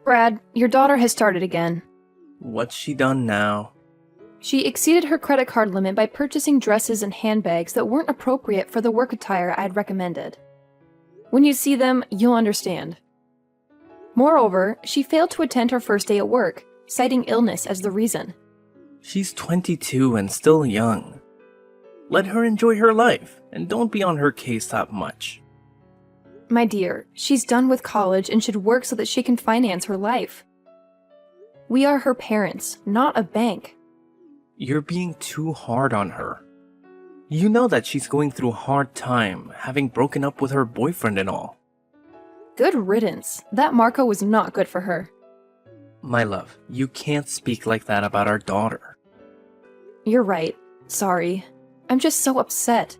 Brad, your daughter has started again. What's she done now? She exceeded her credit card limit by purchasing dresses and handbags that weren't appropriate for the work attire I'd recommended. When you see them, you'll understand. Moreover, she failed to attend her first day at work, citing illness as the reason. She's 22 and still young. Let her enjoy her life, and don't be on her case that much. My dear, she's done with college and should work so that she can finance her life. We are her parents, not a bank. You're being too hard on her. You know that she's going through a hard time, having broken up with her boyfriend and all. Good riddance. That Marco was not good for her. My love, you can't speak like that about our daughter. You're right. Sorry. I'm just so upset.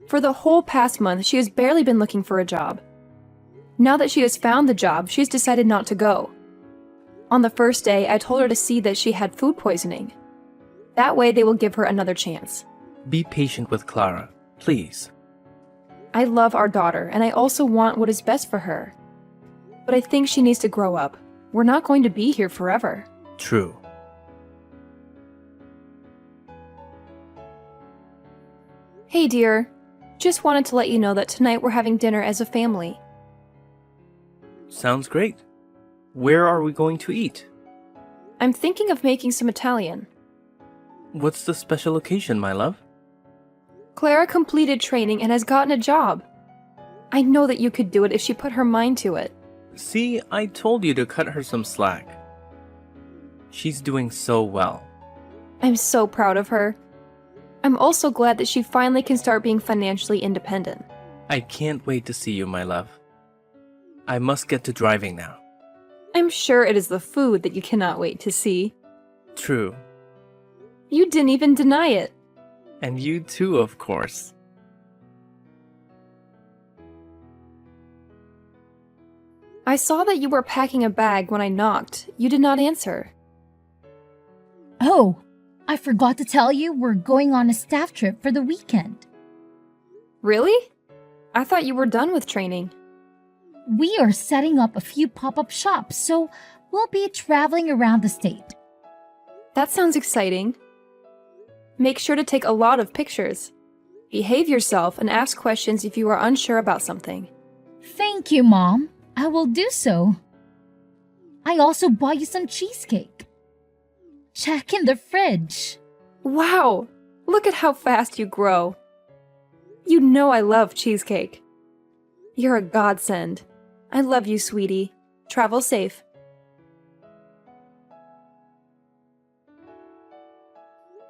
For the whole past month, she has barely been looking for a job. Now that she has found the job, she's decided not to go. On the first day, I told her to see that she had food poisoning. That way, they will give her another chance. Be patient with Clara, please. I love our daughter, and I also want what is best for her. But I think she needs to grow up. We're not going to be here forever. True. Hey, dear. Just wanted to let you know that tonight we're having dinner as a family. Sounds great. Where are we going to eat? I'm thinking of making some Italian. What's the special occasion, my love? Clara completed training and has gotten a job. I know that you could do it if she put her mind to it. See, I told you to cut her some slack. She's doing so well. I'm so proud of her. I'm also glad that she finally can start being financially independent. I can't wait to see you, my love. I must get to driving now. I'm sure it is the food that you cannot wait to see. True. You didn't even deny it. And you too, of course. I saw that you were packing a bag when I knocked. You did not answer. Oh, I forgot to tell you we're going on a staff trip for the weekend. Really? I thought you were done with training. We are setting up a few pop-up shops, so we'll be traveling around the state. That sounds exciting. Make sure to take a lot of pictures. Behave yourself and ask questions if you are unsure about something. Thank you, Mom. I will do so. I also bought you some cheesecake. Check in the fridge. Wow! Look at how fast you grow. You know I love cheesecake. You're a godsend. I love you, sweetie. Travel safe.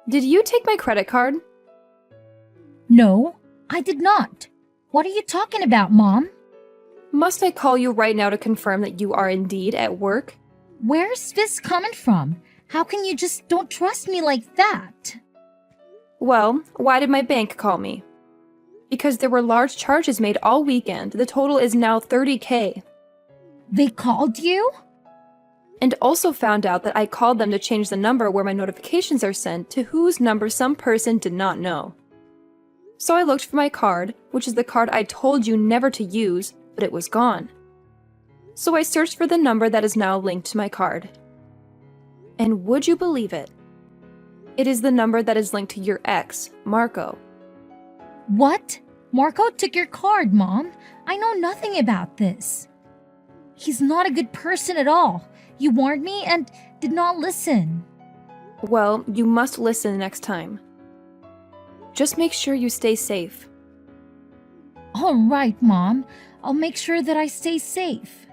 Did you take my credit card? No, I did not. What are you talking about, Mom? Must I call you right now to confirm that you are indeed at work? Where's this coming from? How can you just don't trust me like that? Well, why did my bank call me? Because there were large charges made all weekend. The total is now $30,000. They called you? And also found out that I called them to change the number where my notifications are sent to whose number some person did not know. So I looked for my card, which is the card I told you never to use, but it was gone. So I searched for the number that is now linked to my card. And would you believe it? It is the number that is linked to your ex, Marco. What? Marco took your card, Mom. I know nothing about this. He's not a good person at all. You warned me and did not listen. Well, you must listen next time. Just make sure you stay safe. All right, Mom. I'll make sure that I stay safe.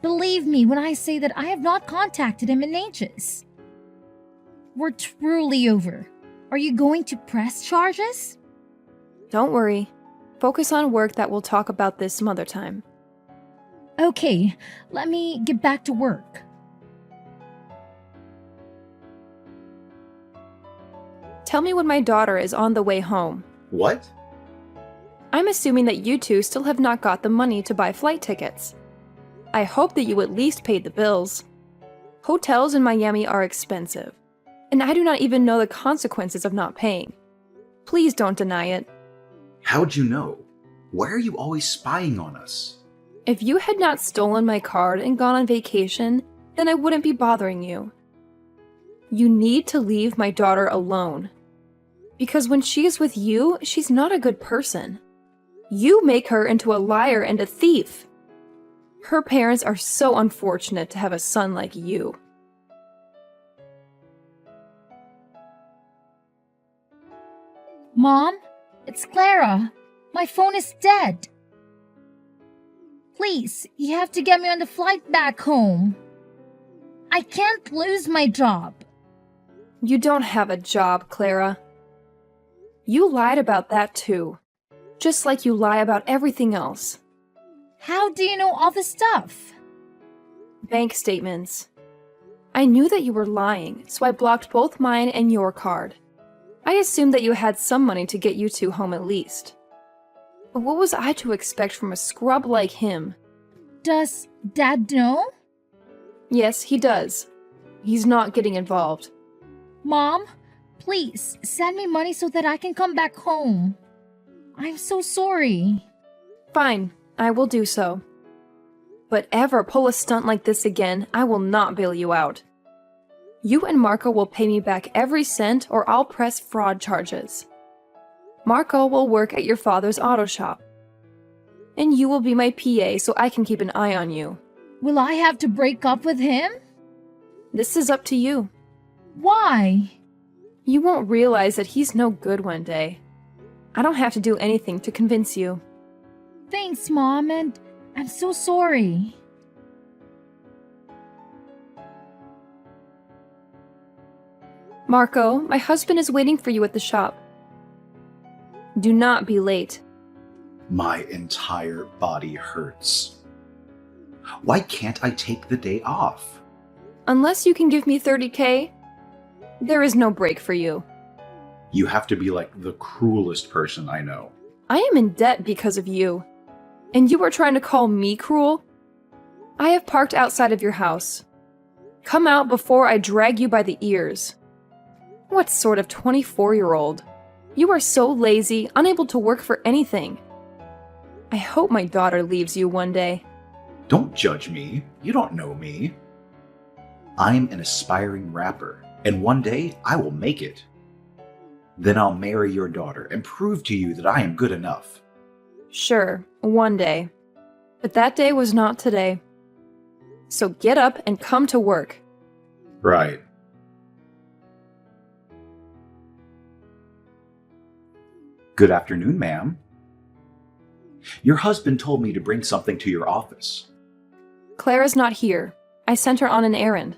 Believe me when I say that I have not contacted him in ages. We're truly over. Are you going to press charges? Don't worry. Focus on work that we'll talk about this some other time. Okay, let me get back to work. Tell me when my daughter is on the way home. What? I'm assuming that you two still have not got the money to buy flight tickets. I hope that you at least paid the bills. Hotels in Miami are expensive, and I do not even know the consequences of not paying. Please don't deny it. How'd you know? Why are you always spying on us? If you had not stolen my card and gone on vacation, then I wouldn't be bothering you. You need to leave my daughter alone. Because when she is with you, she's not a good person. You make her into a liar and a thief. Her parents are so unfortunate to have a son like you. Mom, it's Clara. My phone is dead. Please, you have to get me on the flight back home. I can't lose my job. You don't have a job, Clara. You lied about that too. Just like you lie about everything else. How do you know all this stuff? Bank statements. I knew that you were lying, so I blocked both mine and your card. I assumed that you had some money to get you two home at least. But what was I to expect from a scrub like him? Does Dad know? Yes, he does. He's not getting involved. Mom, please send me money so that I can come back home. I'm so sorry. Fine, I will do so. But ever pull a stunt like this again, I will not bail you out. You and Marco will pay me back every cent or I'll press fraud charges. Marco will work at your father's auto shop. And you will be my PA so I can keep an eye on you. Will I have to break up with him? This is up to you. Why? You won't realize that he's no good one day. I don't have to do anything to convince you. Thanks, Mom, and I'm so sorry. Marco, my husband is waiting for you at the shop. Do not be late. My entire body hurts. Why can't I take the day off? Unless you can give me 30K, there is no break for you. You have to be like the cruelest person I know. I am in debt because of you. And you are trying to call me cruel? I have parked outside of your house. Come out before I drag you by the ears. What sort of 24-year-old? You are so lazy, unable to work for anything. I hope my daughter leaves you one day. Don't judge me. You don't know me. I'm an aspiring rapper, and one day I will make it. Then I'll marry your daughter and prove to you that I am good enough. Sure, one day. But that day was not today. So get up and come to work. Right. Good afternoon, ma'am. Your husband told me to bring something to your office. Clara's not here. I sent her on an errand.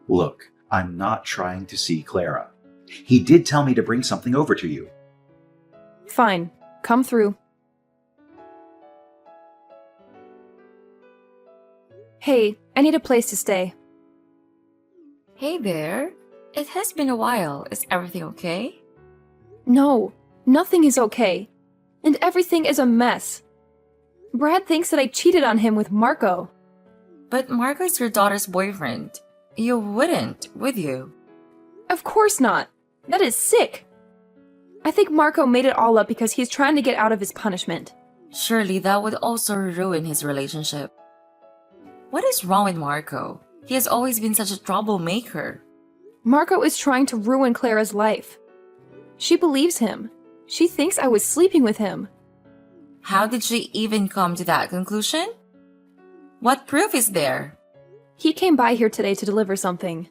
Look, I'm not trying to see Clara. He did tell me to bring something over to you. Fine, come through. Hey, I need a place to stay. Hey there. It has been a while. Is everything okay? No, nothing is okay. And everything is a mess. Brad thinks that I cheated on him with Marco. But Marco's your daughter's boyfriend. You wouldn't, would you? Of course not. That is sick. I think Marco made it all up because he's trying to get out of his punishment. Surely that would also ruin his relationship. What is wrong with Marco? He has always been such a troublemaker. Marco is trying to ruin Clara's life. She believes him. She thinks I was sleeping with him. How did she even come to that conclusion? What proof is there? He came by here today to deliver something.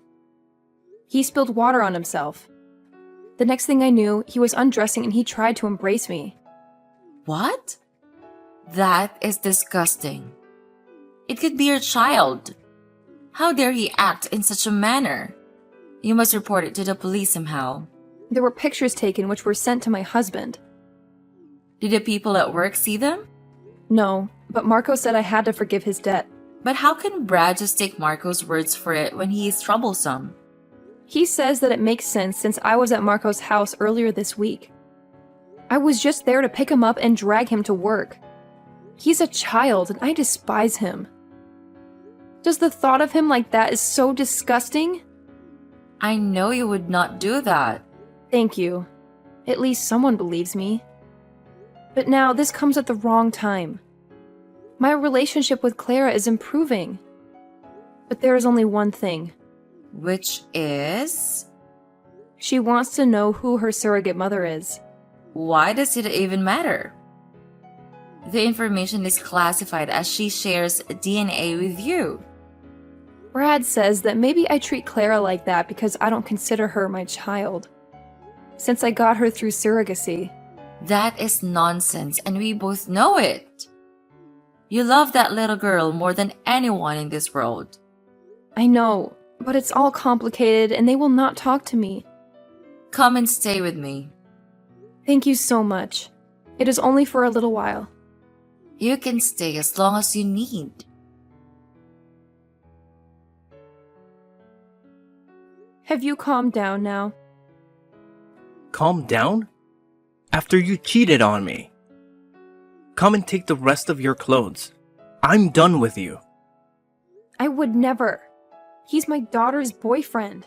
He spilled water on himself. The next thing I knew, he was undressing and he tried to embrace me. What? That is disgusting. It could be your child. How dare he act in such a manner? You must report it to the police somehow. There were pictures taken which were sent to my husband. Did the people at work see them? No, but Marco said I had to forgive his debt. But how can Brad just take Marco's words for it when he is troublesome? He says that it makes sense since I was at Marco's house earlier this week. I was just there to pick him up and drag him to work. He's a child and I despise him. Does the thought of him like that is so disgusting? I know you would not do that. Thank you. At least someone believes me. But now this comes at the wrong time. My relationship with Clara is improving. But there is only one thing. Which is? She wants to know who her surrogate mother is. Why does it even matter? The information is classified as she shares DNA with you. Brad says that maybe I treat Clara like that because I don't consider her my child. Since I got her through surrogacy. That is nonsense, and we both know it. You love that little girl more than anyone in this world. I know, but it's all complicated and they will not talk to me. Come and stay with me. Thank you so much. It is only for a little while. You can stay as long as you need. Have you calmed down now? Calm down? After you cheated on me. Come and take the rest of your clothes. I'm done with you. I would never. He's my daughter's boyfriend.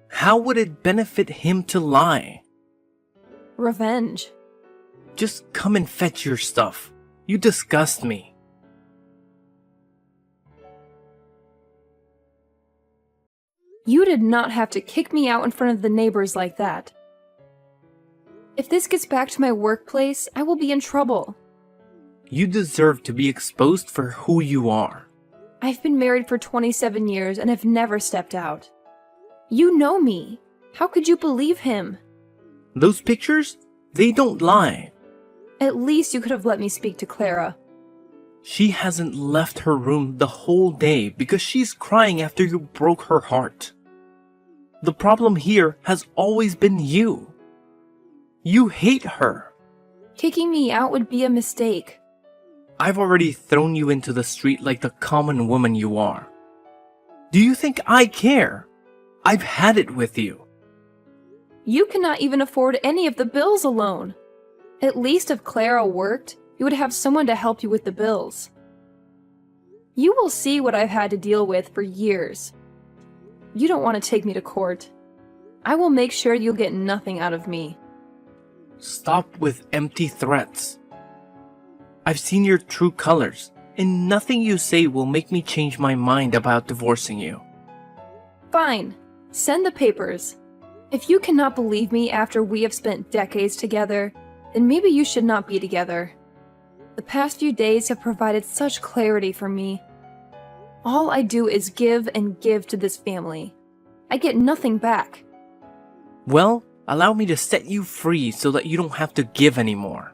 How would it benefit him to lie? Revenge. Just come and fetch your stuff. You disgust me. You did not have to kick me out in front of the neighbors like that. If this gets back to my workplace, I will be in trouble. You deserve to be exposed for who you are. I've been married for 27 years and have never stepped out. You know me. How could you believe him? Those pictures? They don't lie. At least you could have let me speak to Clara. She hasn't left her room the whole day because she's crying after you broke her heart. The problem here has always been you. You hate her. Kicking me out would be a mistake. I've already thrown you into the street like the common woman you are. Do you think I care? I've had it with you. You cannot even afford any of the bills alone. At least if Clara worked, you would have someone to help you with the bills. You will see what I've had to deal with for years. You don't want to take me to court. I will make sure you'll get nothing out of me. Stop with empty threats. I've seen your true colors, and nothing you say will make me change my mind about divorcing you. Fine. Send the papers. If you cannot believe me after we have spent decades together, then maybe you should not be together. The past few days have provided such clarity for me. All I do is give and give to this family. I get nothing back. Well, allow me to set you free so that you don't have to give anymore.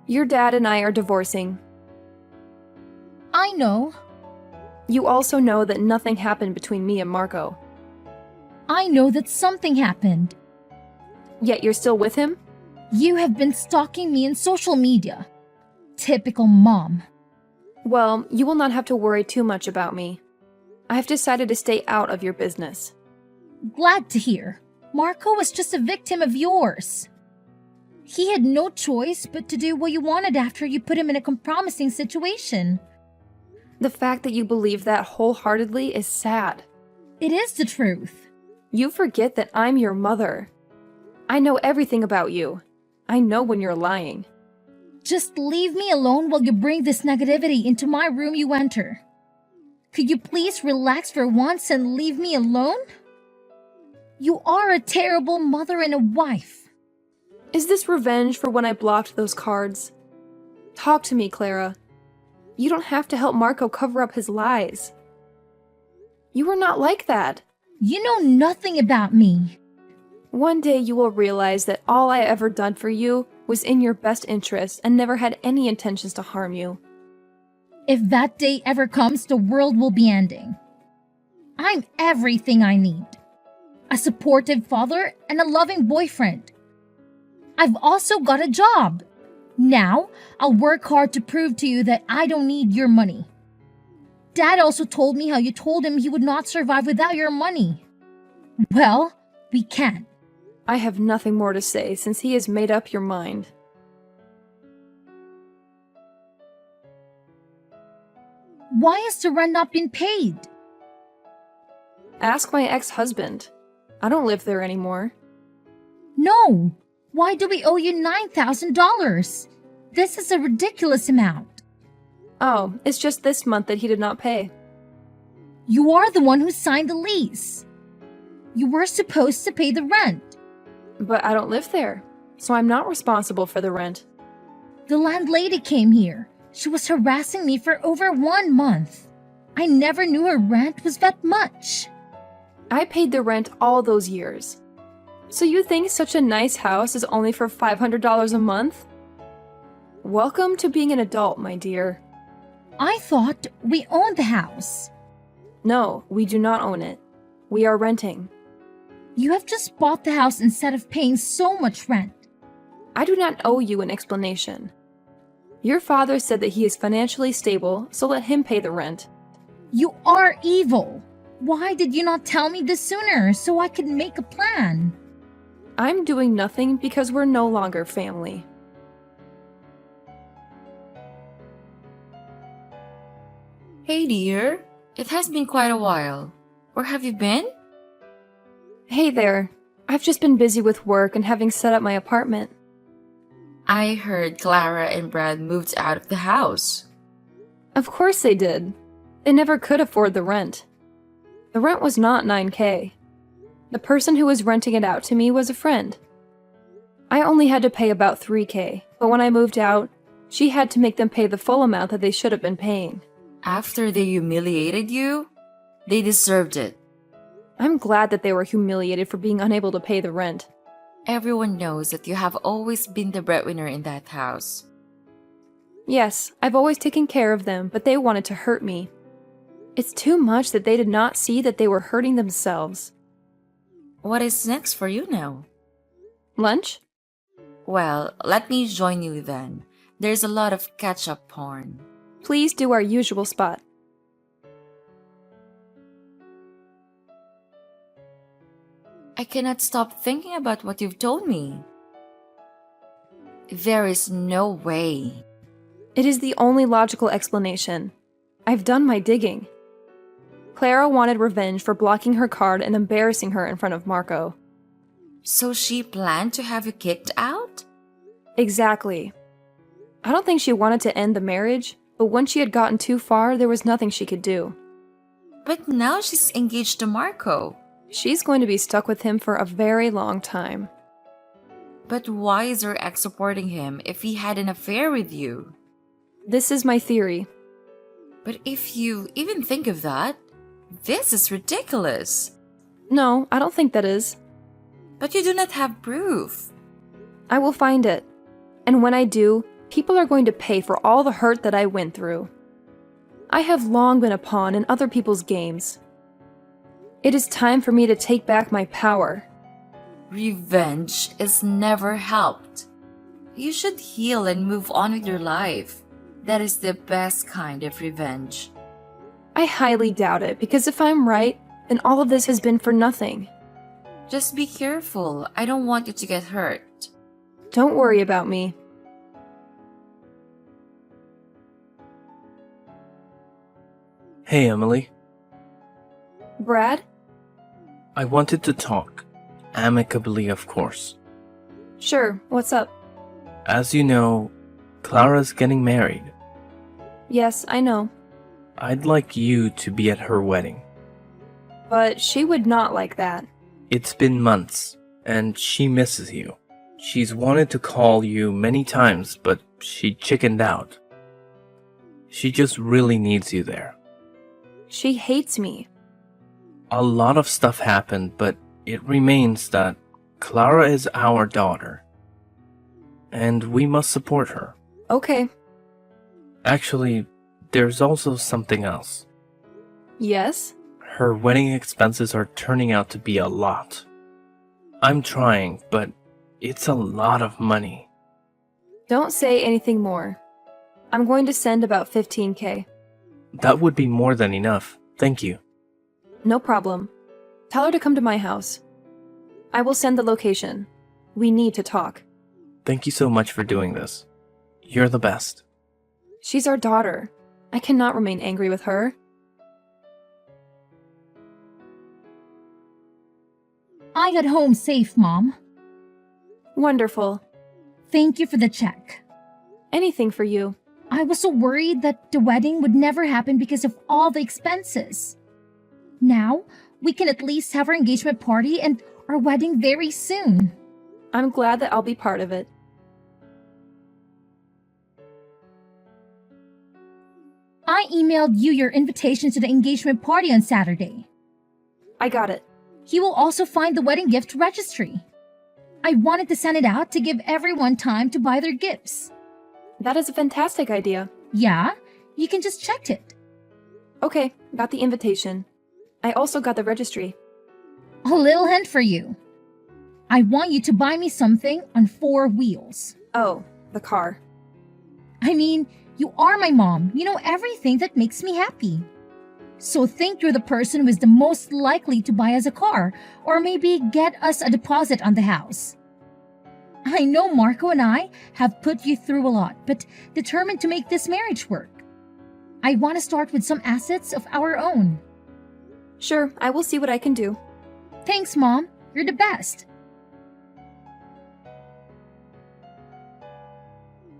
Your dad and I are divorcing. I know. You also know that nothing happened between me and Marco. I know that something happened. Yet you're still with him? You have been stalking me in social media. Typical mom. Well, you will not have to worry too much about me. I have decided to stay out of your business. Glad to hear. Marco was just a victim of yours. He had no choice but to do what you wanted after you put him in a compromising situation. The fact that you believe that wholeheartedly is sad. It is the truth. You forget that I'm your mother. I know everything about you. I know when you're lying. Just leave me alone while you bring this negativity into my room you enter. Could you please relax for once and leave me alone? You are a terrible mother and a wife. Is this revenge for when I blocked those cards? Talk to me, Clara. You don't have to help Marco cover up his lies. You were not like that. You know nothing about me. One day you will realize that all I ever done for you was in your best interest and never had any intentions to harm you. If that day ever comes, the world will be ending. I'm everything I need. A supportive father and a loving boyfriend. I've also got a job. Now, I'll work hard to prove to you that I don't need your money. Dad also told me how you told him he would not survive without your money. Well, we can't. I have nothing more to say since he has made up your mind. Why has the rent not been paid? Ask my ex-husband. I don't live there anymore. No, Why do we owe you $9,000? This is a ridiculous amount. Oh, it's just this month that he did not pay. You are the one who signed the lease. You were supposed to pay the rent. But I don't live there, so I'm not responsible for the rent. The landlady came here. She was harassing me for over 1 month. I never knew her rent was that much. I paid the rent all those years. So you think such a nice house is only for $500 a month? Welcome to being an adult, my dear. I thought we owned the house. No, we do not own it. We are renting. You have just bought the house instead of paying so much rent. I do not owe you an explanation. Your father said that he is financially stable, so let him pay the rent. You are evil. Why did you not tell me this sooner so I could make a plan? I'm doing nothing because we're no longer family. Hey dear, it has been quite a while. Where have you been? Hey there. I've just been busy with work and having set up my apartment. I heard Clara and Brad moved out of the house. Of course they did. They never could afford the rent. The rent was not $9K. The person who was renting it out to me was a friend. I only had to pay about $3K, but when I moved out, she had to make them pay the full amount that they should have been paying. After they humiliated you, they deserved it. I'm glad that they were humiliated for being unable to pay the rent. Everyone knows that you have always been the breadwinner in that house. Yes, I've always taken care of them, but they wanted to hurt me. It's too much that they did not see that they were hurting themselves. What is next for you now? Lunch? Well, let me join you then. There's a lot of catch-up porn. Please do our usual spot. I cannot stop thinking about what you've told me. There is no way. It is the only logical explanation. I've done my digging. Clara wanted revenge for blocking her card and embarrassing her in front of Marco. So she planned to have you kicked out? Exactly. I don't think she wanted to end the marriage, but once she had gotten too far, there was nothing she could do. But now she's engaged to Marco. She's going to be stuck with him for a very long time. But why is her ex supporting him if he had an affair with you? This is my theory. But if you even think of that, this is ridiculous. No, I don't think that is. But you do not have proof. I will find it. And when I do, people are going to pay for all the hurt that I went through. I have long been a pawn in other people's games. It is time for me to take back my power. Revenge is never helped. You should heal and move on with your life. That is the best kind of revenge. I highly doubt it, because if I'm right, then all of this has been for nothing. Just be careful. I don't want you to get hurt. Don't worry about me. Hey, Emily. Brad? I wanted to talk. Amicably, of course. Sure, what's up? As you know, Clara's getting married. Yes, I know. I'd like you to be at her wedding. But she would not like that. It's been months, and she misses you. She's wanted to call you many times, but she chickened out. She just really needs you there. She hates me. A lot of stuff happened, but it remains that Clara is our daughter. And we must support her. Okay. Actually, there's also something else. Yes? Her wedding expenses are turning out to be a lot. I'm trying, but it's a lot of money. Don't say anything more. I'm going to send about $15K. That would be more than enough. Thank you. No problem. Tell her to come to my house. I will send the location. We need to talk. Thank you so much for doing this. You're the best. She's our daughter. I cannot remain angry with her. I got home safe, Mom. Wonderful. Thank you for the check. Anything for you. I was so worried that the wedding would never happen because of all the expenses. Now, we can at least have our engagement party and our wedding very soon. I'm glad that I'll be part of it. I emailed you your invitation to the engagement party on Saturday. I got it. You will also find the wedding gift registry. I wanted to send it out to give everyone time to buy their gifts. That is a fantastic idea. Yeah, you can just check it. Okay, got the invitation. I also got the registry. A little hint for you. I want you to buy me something on 4 wheels. Oh, the car. I mean, you are my mom. You know everything that makes me happy. So think you're the person who is the most likely to buy us a car, or maybe get us a deposit on the house. I know Marco and I have put you through a lot, but determined to make this marriage work. I want to start with some assets of our own. Sure, I will see what I can do. Thanks, Mom. You're the best.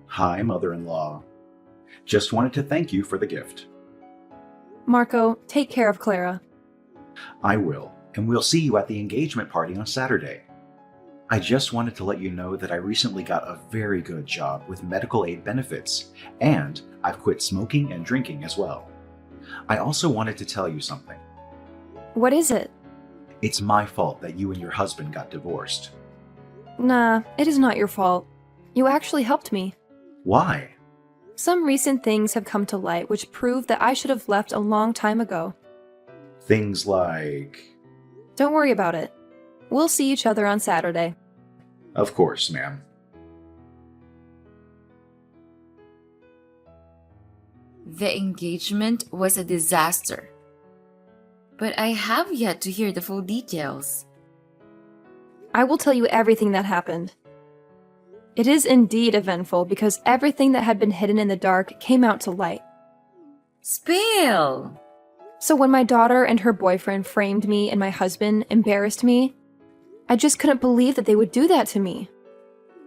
Hi, mother-in-law. Just wanted to thank you for the gift. Marco, take care of Clara. I will, and we'll see you at the engagement party on Saturday. I just wanted to let you know that I recently got a very good job with medical aid benefits, and I've quit smoking and drinking as well. I also wanted to tell you something. What is it? It's my fault that you and your husband got divorced. Nah, it is not your fault. You actually helped me. Why? Some recent things have come to light which prove that I should have left a long time ago. Things like... Don't worry about it. We'll see each other on Saturday. Of course, ma'am. The engagement was a disaster. But I have yet to hear the full details. I will tell you everything that happened. It is indeed eventful because everything that had been hidden in the dark came out to light. Spill! So when my daughter and her boyfriend framed me and my husband embarrassed me, I just couldn't believe that they would do that to me.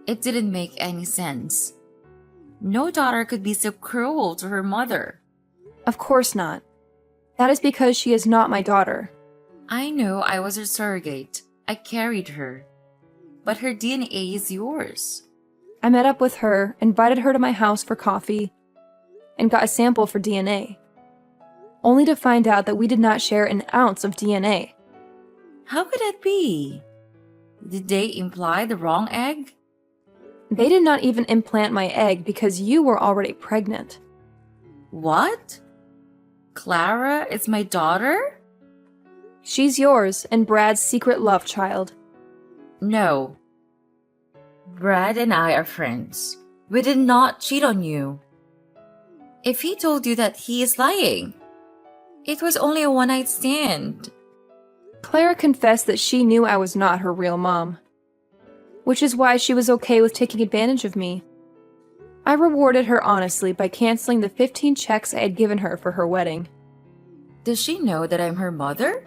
It didn't make any sense. No daughter could be so cruel to her mother. Of course not. That is because she is not my daughter. I know I was her surrogate. I carried her. But her DNA is yours. I met up with her, invited her to my house for coffee, and got a sample for DNA. Only to find out that we did not share an ounce of DNA. How could that be? Did they imply the wrong egg? They did not even implant my egg because you were already pregnant. What? Clara is my daughter? She's yours and Brad's secret love child. No. Brad and I are friends. We did not cheat on you. If he told you that, he is lying. It was only a one-night stand. Clara confessed that she knew I was not her real mom, which is why she was okay with taking advantage of me. I rewarded her honestly by canceling the 15 checks I had given her for her wedding. Does she know that I'm her mother?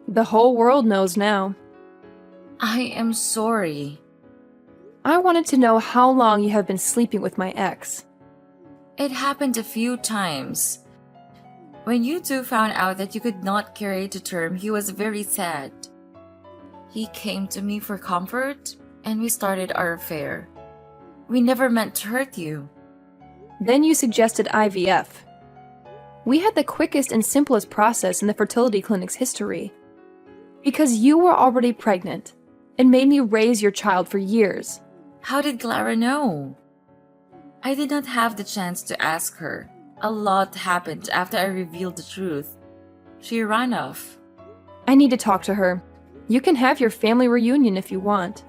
The whole world knows now. I am sorry. I wanted to know how long you have been sleeping with my ex. It happened a few times. When you two found out that you could not carry it to term, he was very sad. He came to me for comfort, and we started our affair. We never meant to hurt you. Then you suggested IVF. We had the quickest and simplest process in the fertility clinic's history. Because you were already pregnant, and made me raise your child for years. How did Clara know? I did not have the chance to ask her. A lot happened after I revealed the truth. She ran off. I need to talk to her. You can have your family reunion if you want.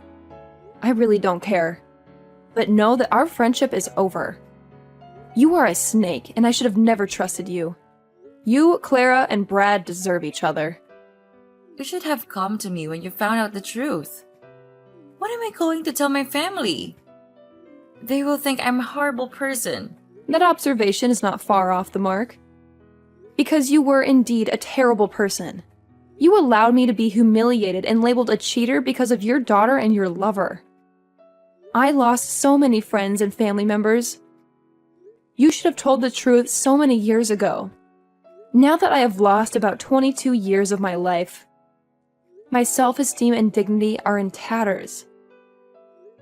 I really don't care. But know that our friendship is over. You are a snake, and I should have never trusted you. You, Clara, and Brad deserve each other. You should have come to me when you found out the truth. What am I going to tell my family? They will think I'm a horrible person. That observation is not far off the mark. Because you were indeed a terrible person. You allowed me to be humiliated and labeled a cheater because of your daughter and your lover. I lost so many friends and family members. You should have told the truth so many years ago. Now that I have lost about 22 years of my life, my self-esteem and dignity are in tatters.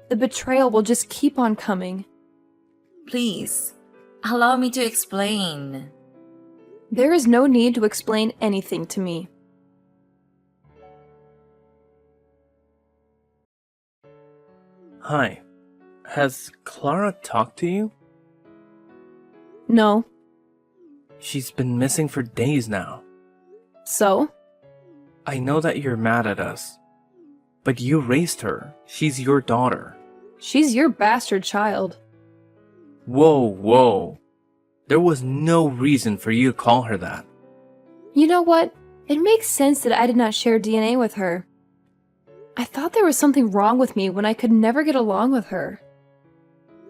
The betrayal will just keep on coming. Please, allow me to explain. There is no need to explain anything to me. Hi. Has Clara talked to you? No. She's been missing for days now. So? I know that you're mad at us. But you raised her. She's your daughter. She's your bastard child. Whoa. There was no reason for you to call her that. You know what? It makes sense that I did not share DNA with her. I thought there was something wrong with me when I could never get along with her.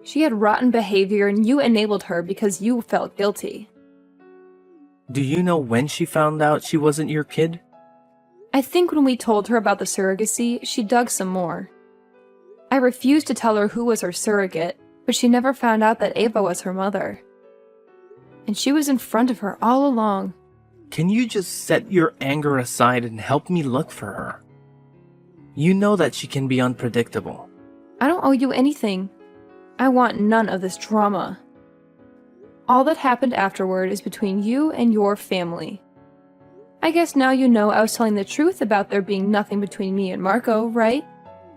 She had rotten behavior and you enabled her because you felt guilty. Do you know when she found out she wasn't your kid? I think when we told her about the surrogacy, she dug some more. I refused to tell her who was her surrogate, but she never found out that Ava was her mother. And she was in front of her all along. Can you just set your anger aside and help me look for her? You know that she can be unpredictable. I don't owe you anything. I want none of this drama. All that happened afterward is between you and your family. I guess now you know I was telling the truth about there being nothing between me and Marco, right?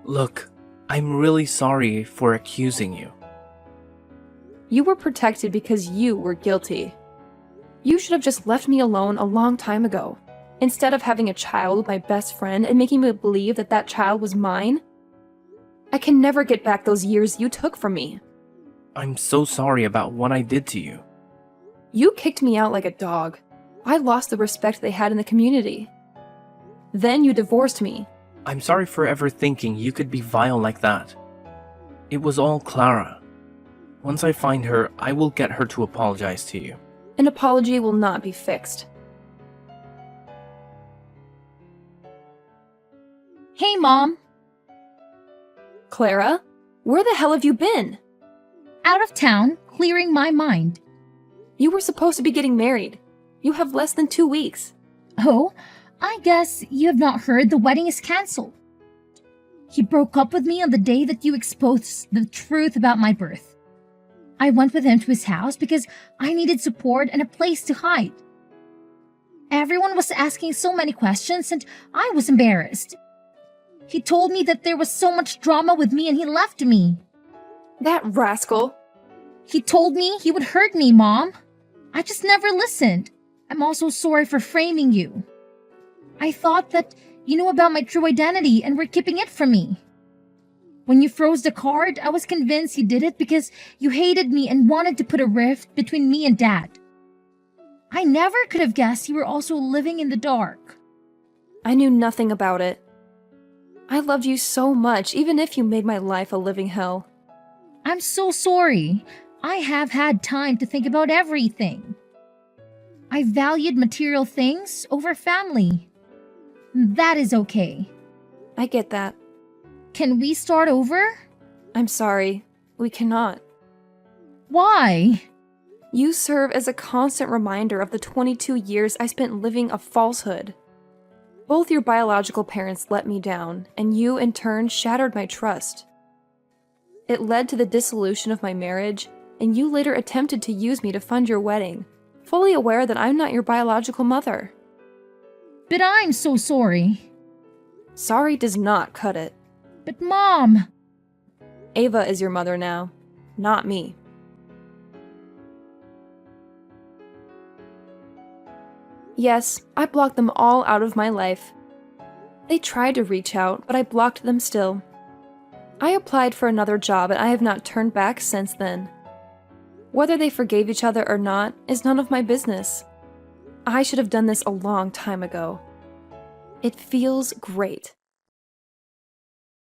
Look, I'm really sorry for accusing you. You were protected because you were guilty. You should have just left me alone a long time ago, instead of having a child with my best friend and making me believe that that child was mine. I can never get back those years you took from me. I'm so sorry about what I did to you. You kicked me out like a dog. I lost the respect they had in the community. Then you divorced me. I'm sorry for ever thinking you could be vile like that. It was all Clara. Once I find her, I will get her to apologize to you. An apology will not be fixed. Hey, Mom. Clara, where the hell have you been? Out of town, clearing my mind. You were supposed to be getting married. You have less than 2 weeks. Oh, I guess you have not heard the wedding is cancelled. He broke up with me on the day that you exposed the truth about my birth. I went with him to his house because I needed support and a place to hide. Everyone was asking so many questions and I was embarrassed. He told me that there was so much drama with me and he left me. That rascal. He told me he would hurt me, Mom. I just never listened. I'm also sorry for framing you. I thought that you knew about my true identity and were keeping it from me. When you froze the card, I was convinced you did it because you hated me and wanted to put a rift between me and Dad. I never could have guessed you were also living in the dark. I knew nothing about it. I loved you so much, even if you made my life a living hell. I'm so sorry. I have had time to think about everything. I valued material things over family. That is okay. I get that. Can we start over? I'm sorry. We cannot. Why? You serve as a constant reminder of the 22 years I spent living a falsehood. Both your biological parents let me down, and you, in turn, shattered my trust. It led to the dissolution of my marriage, and you later attempted to use me to fund your wedding, fully aware that I'm not your biological mother. But I'm so sorry. Sorry does not cut it. But Mom! Ava is your mother now, not me. Yes, I blocked them all out of my life. They tried to reach out, but I blocked them still. I applied for another job and I have not turned back since then. Whether they forgave each other or not is none of my business. I should have done this a long time ago. It feels great.